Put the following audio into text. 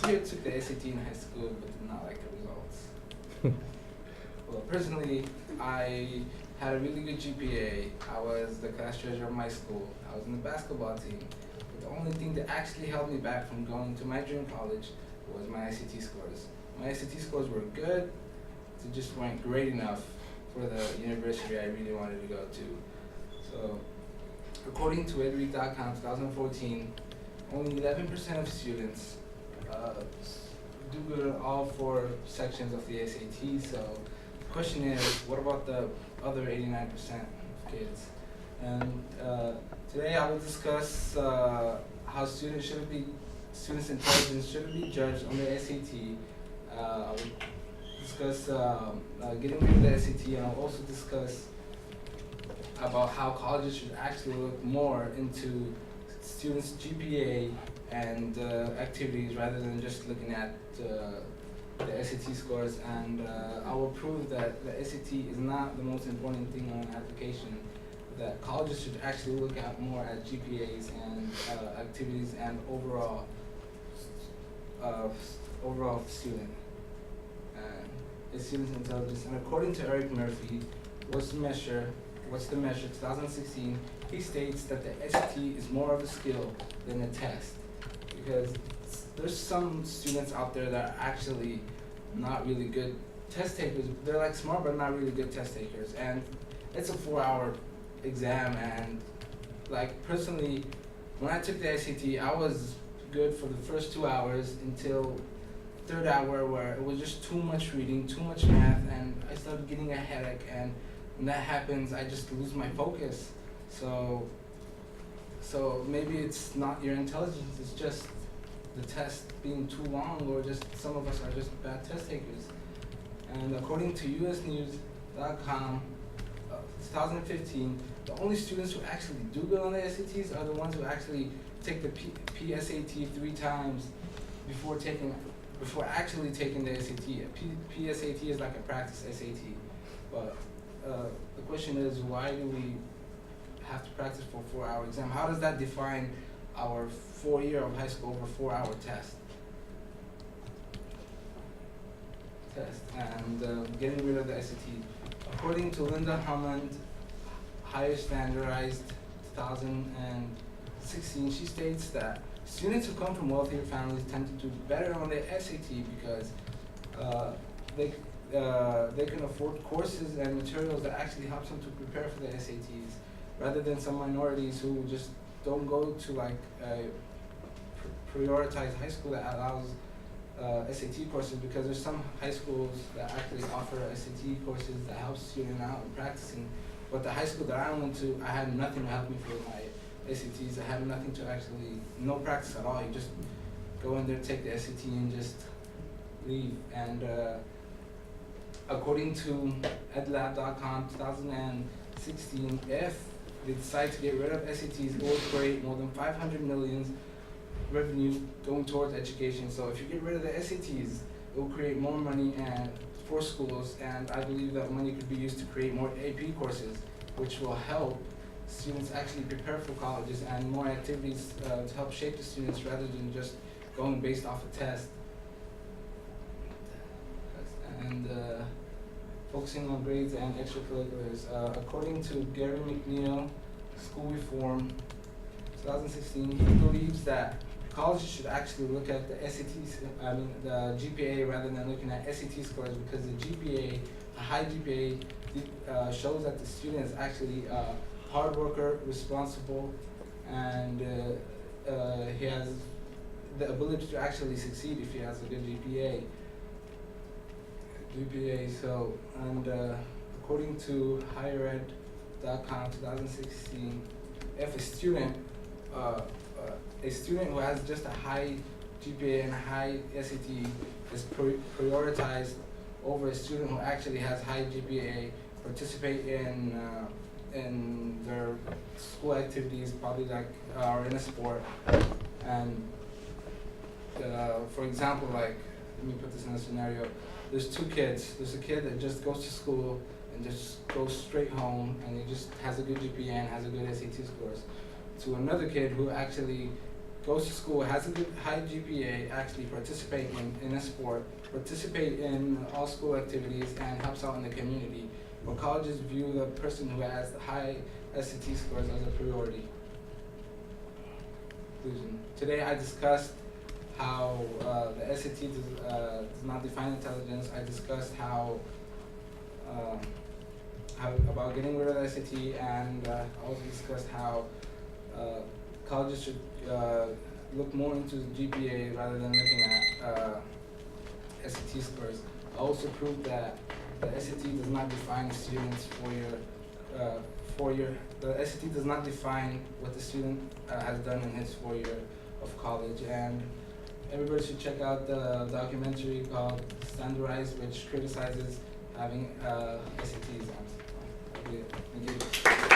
here took the SAT in high school but did not like the results? Well, personally, I had a really good GPA. I was the class treasurer of my school. I was in the basketball team. But the only thing that actually held me back from going to my dream college was my SAT scores. My SAT scores were good, they just weren't great enough for the university I really wanted to go to. So, according to edweek.com 2014, only 11% of students do good in all 4 sections of the SAT. So the question is, what about the other 89% of kids? And today I will discuss how students' intelligence shouldn't be judged on the SAT. I will discuss getting rid of the SAT, and I'll also discuss about how colleges should actually look more into students' GPA and activities rather than just looking at the SAT scores. And I will prove that the SAT is not the most important thing on an application, that colleges should actually look at more at GPAs and activities and overall student and student's intelligence. And according to Eric Murphy, what's the measure 2016, he states that the SAT is more of a skill than a test, because there's some students out there that are actually not really good test takers. They're like smart but not really good test takers, and it's a 4-hour exam. And like personally, when I took the SAT, I was good for the first 2 hours until third hour, where it was just too much reading, too much math, and I started getting a headache. And when that happens, I just lose my focus. So maybe it's not your intelligence, it's just the test being too long, or just some of us are just bad test takers. And according to usnews.com, 2015, the only students who actually do good on the SATs are the ones who actually take the PSAT 3 times before actually taking the SAT. PSAT is like a practice SAT. But the question is, why do we have to practice for a 4-hour exam? How does that define our 4 year of high school over 4-hour test? And getting rid of the SAT. According to Linda Hammond, Higher Standardized 2016, she states that students who come from wealthier families tend to do better on the SAT because they can afford courses and materials that actually helps them to prepare for the SATs, rather than some minorities who just don't go to like a prioritized high school that allows SAT courses, because there's some high schools that actually offer SAT courses that help students out in practicing. But the high school that I went to, I had nothing to help me for my SATs. I had nothing to no practice at all. You just go in there, take the SAT, and just leave. And according to edlab.com 2016, if they decide to get rid of SATs, it will create more than 500 million revenue going towards education. So if you get rid of the SATs, it will create more money for schools, and I believe that money could be used to create more AP courses, which will help students actually prepare for colleges, and more activities to help shape the students rather than just going based off a test. And focusing on grades and extracurriculars. According to Gary McNeil, School Reform 2016, he believes that colleges should actually look at the the GPA rather than looking at SAT scores, because the GPA, a high GPA, shows that the student is actually a hard worker, responsible, and he has the ability to actually succeed if he has a good GPA. So, and according to highered.com 2016, if a student who has just a high GPA and a high SAT is prioritized over a student who actually has high GPA, participate in their school activities, probably like or in a sport. And for example, like, let me put this in a scenario. There's 2 kids. There's a kid that just goes to school and just goes straight home, and he just has a good GPA and has a good SAT scores, to another kid who actually goes to school, has a good high GPA, actually participate in a sport, participate in all school activities, and helps out in the community. But colleges view the person who has high SAT scores as a priority. Conclusion. Today I discussed how the SAT does not define intelligence. I discussed how about getting rid of the SAT, and also discussed how colleges should look more into the GPA rather than looking at SAT scores. I also proved that the SAT does not define students the SAT does not define what the student has done in his 4 year of college, and everybody should check out the documentary called Standardized, which criticizes having SAT exams. Thank you.